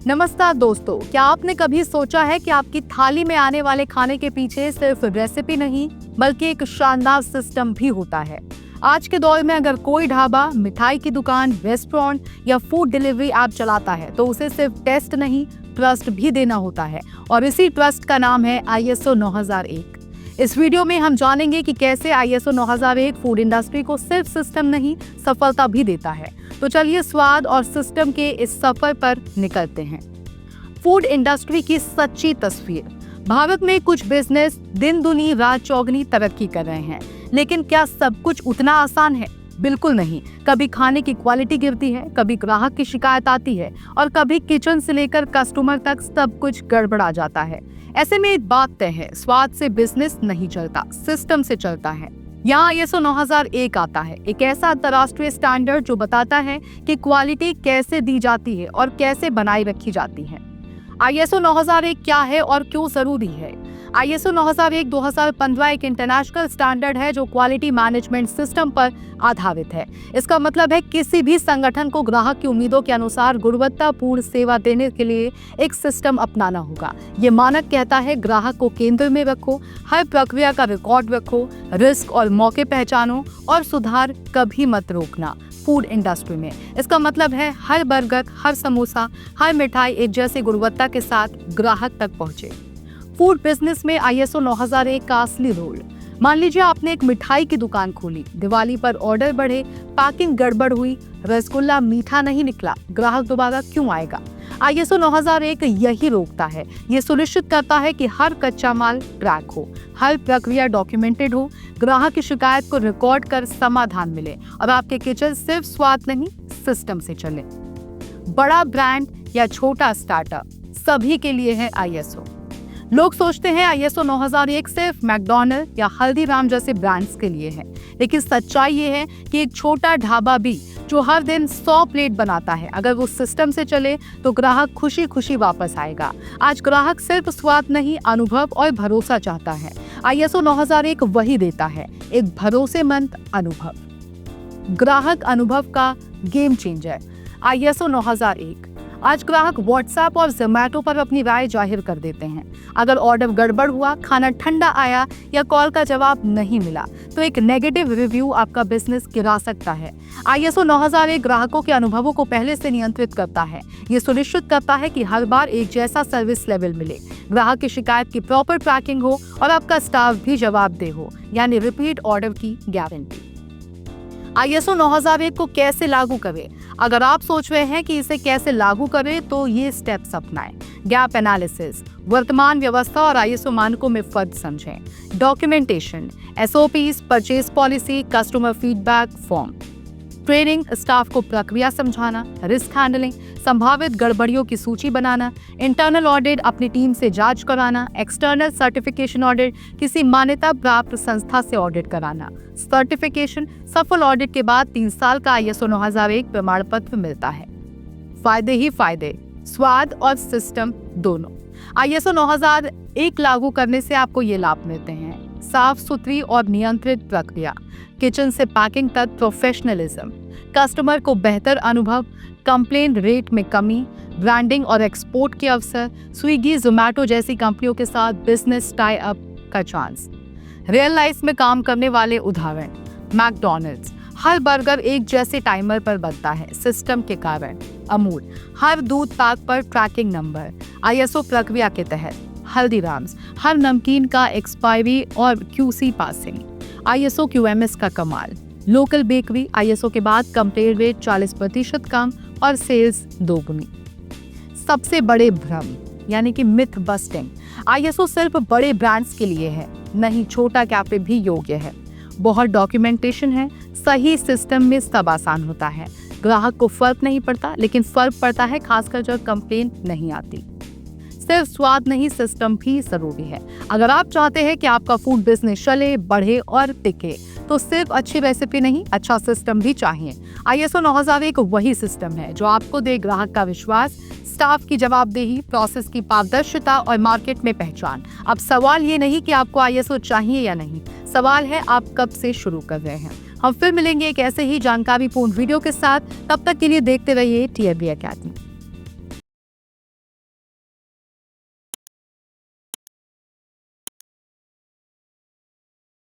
नमस्कार दोस्तों, क्या आपने कभी सोचा है कि आपकी थाली में आने वाले खाने के पीछे सिर्फ रेसिपी नहीं बल्कि एक शानदार सिस्टम भी होता है। आज के दौर में अगर कोई ढाबा, मिठाई की दुकान, रेस्टोरेंट या फूड डिलीवरी ऐप चलाता है तो उसे सिर्फ टेस्ट नहीं, ट्रस्ट भी देना होता है और इसी ट्रस्ट का नाम है ISO 9001। इस वीडियो में हम जानेंगे कि कैसे ISO 9001 फूड इंडस्ट्री को सिर्फ सिस्टम नहीं, सफलता भी देता है। तो चलिए स्वाद और सिस्टम के इस सफर पर निकलते हैं। फूड इंडस्ट्री की सच्ची तस्वीर। भारत में कुछ बिजनेस दिन दुनी रात चौगनी तरक्की कर रहे हैं, लेकिन क्या सब कुछ उतना आसान है? बिल्कुल नहीं। कभी खाने की क्वालिटी गिरती है, कभी ग्राहक की शिकायत आती है और कभी किचन से लेकर कस्टमर तक सब कुछ गड़बड़ा जाता है। ऐसे में एक बात तय है, स्वाद से बिजनेस नहीं चलता, सिस्टम से चलता है। यहाँ ISO 9001 आता है, एक ऐसा अंतर्राष्ट्रीय स्टैंडर्ड जो बताता है कि क्वालिटी कैसे दी जाती है और कैसे बनाए रखी जाती है। ISO 9001 क्या है और क्यों जरूरी है? ISO 9001 2015 एक इंटरनेशनल स्टैंडर्ड है जो क्वालिटी मैनेजमेंट सिस्टम पर आधारित है। इसका मतलब है किसी भी संगठन को ग्राहक की उम्मीदों के अनुसार गुणवत्तापूर्ण सेवा देने के लिए एक सिस्टम अपनाना होगा। ये मानक कहता है ग्राहक को केंद्र में रखो, हर प्रक्रिया का रिकॉर्ड रखो, रिस्क और मौके पहचानो और सुधार कभी मत रोकना। फूड इंडस्ट्री में इसका मतलब है हर बर्गर, हर समोसा, हर मिठाई एक जैसी गुणवत्ता के साथ ग्राहक तक पहुंचे। फूड बिजनेस में ISO 9001 का असली रोल। मान लीजिए आपने एक मिठाई की दुकान खोली, दिवाली पर ऑर्डर बढ़े, पैकिंग गड़बड़ हुई, रसगुल्ला मीठा नहीं निकला, ग्राहक दोबारा क्यों आएगा? ISO 9001 यही रोकता है। ये सुनिश्चित करता है कि हर कच्चा माल ट्रैक हो, हर प्रक्रिया डॉक्यूमेंटेड हो, ग्राहक की शिकायत को रिकॉर्ड कर समाधान मिले और आपके किचन सिर्फ स्वाद नहीं, सिस्टम से चले। बड़ा ब्रांड या छोटा स्टार्टअप, सभी के लिए है ISO। लोग सोचते हैं ISO 9001 सिर्फ मैकडॉनल्ड या हल्दीराम जैसे ब्रांड्स के लिए है, लेकिन सच्चाई ये है कि एक छोटा ढाबा भी जो हर दिन 100 प्लेट बनाता है, अगर वो सिस्टम से चले तो ग्राहक खुशी खुशी वापस आएगा। आज ग्राहक सिर्फ स्वाद नहीं, अनुभव और भरोसा चाहता है। ISO 9001 वही देता है, एक भरोसेमंद अनुभव। ग्राहक अनुभव का गेम चेंजर ISO 9001। आज ग्राहक WhatsApp और Zomato पर अपनी राय जाहिर कर देते हैं। अगर ऑर्डर गड़बड़ हुआ, खाना ठंडा आया या कॉल का जवाब नहीं मिला तो एक नेगेटिव रिव्यू आपका बिजनेस गिरा सकता है। ISO 9001 ग्राहकों के अनुभवों को पहले से नियंत्रित करता है। ये सुनिश्चित करता है कि हर बार एक जैसा सर्विस लेवल मिले, ग्राहक की शिकायत की प्रॉपर ट्रैकिंग हो और आपका स्टाफ भी जवाबदेह हो, यानी रिपीट ऑर्डर की गारंटी। ISO 9001 को कैसे लागू करें? अगर आप सोच रहे हैं कि इसे कैसे लागू करें तो ये स्टेप्स अपनाएं। गैप एनालिसिस, वर्तमान व्यवस्था और ISO मानकों में फर्क समझें। Documentation, SOPs, purchase policy, customer feedback form. Training, staff को प्रक्रिया समझाना। रिस्क हैंडलिंग, संभावित गड़बड़ियों की सूची बनाना। इंटरनल ऑडिट, अपनी टीम से जांच कराना। एक्सटर्नल सर्टिफिकेशन ऑडिट, किसी मान्यता प्राप्त संस्था से ऑडिट कराना। सर्टिफिकेशन, सफल ऑडिट के बाद 3 साल का ISO 9001 प्रमाण पत्र मिलता है। फायदे ही फायदे, स्वाद और सिस्टम दोनों। ISO 9001 लागू करने से आपको ये लाभ मिलते हैं: साफ सुथरी और नियंत्रित प्रक्रिया, किचन से पैकिंग तक प्रोफेशनलिज्म, कस्टमर को बेहतर अनुभव, कंप्लेंट रेट में कमी, ब्रांडिंग और एक्सपोर्ट के अवसर, स्विगी, जोमैटो जैसी कंपनियों के साथ बिजनेस टाई अप का चांस। रियल लाइफ में काम करने वाले उदाहरण: मैकडॉनल्ड्स, हर बर्गर एक जैसे टाइमर पर बनता है सिस्टम के कारण। अमूल, हर दूध पैक पर ट्रैकिंग नंबर ISO प्रक्रिया के तहत। हल्दीराम्स, हर नमकीन का एक्सपायरी और QC पासिंग। ISO QMS का कमाल। लोकल बेकरी, ISO के बाद कंप्लेंट रेट 40% कम और सेल्स दोगुनी। सबसे बड़े भ्रम यानी कि मिथ बस्टिंग: ISO सिर्फ बड़े ब्रांड्स के लिए है, नहीं, छोटा कैफे भी योग्य है। बहुत डॉक्यूमेंटेशन है, सही सिस्टम में सब आसान होता है, ग्राहक को फर्क नहीं पड़ता, लेकिन फर्क पड़ता है खासकर जब कंप्लेंट नहीं आती। सिर्फ स्वाद नहीं, सिस्टम भी जरूरी है। अगर आप चाहते हैं कि आपका फूड बिजनेस चले, बढ़े और टिके तो सिर्फ अच्छी रेसिपी नहीं, अच्छा सिस्टम भी चाहिए। ISO 9001 वही सिस्टम है जो आपको दे ग्राहक का विश्वास, स्टाफ की जवाबदेही, प्रोसेस की पारदर्शिता और मार्केट में पहचान। अब सवाल ये नहीं कि आपको ISO चाहिए या नहीं, सवाल है आप कब से शुरू कर रहे हैं। हम फिर मिलेंगे एक ऐसे ही जानकारीपूर्ण वीडियो के साथ। तब तक के लिए देखते रहिए TFB Academy।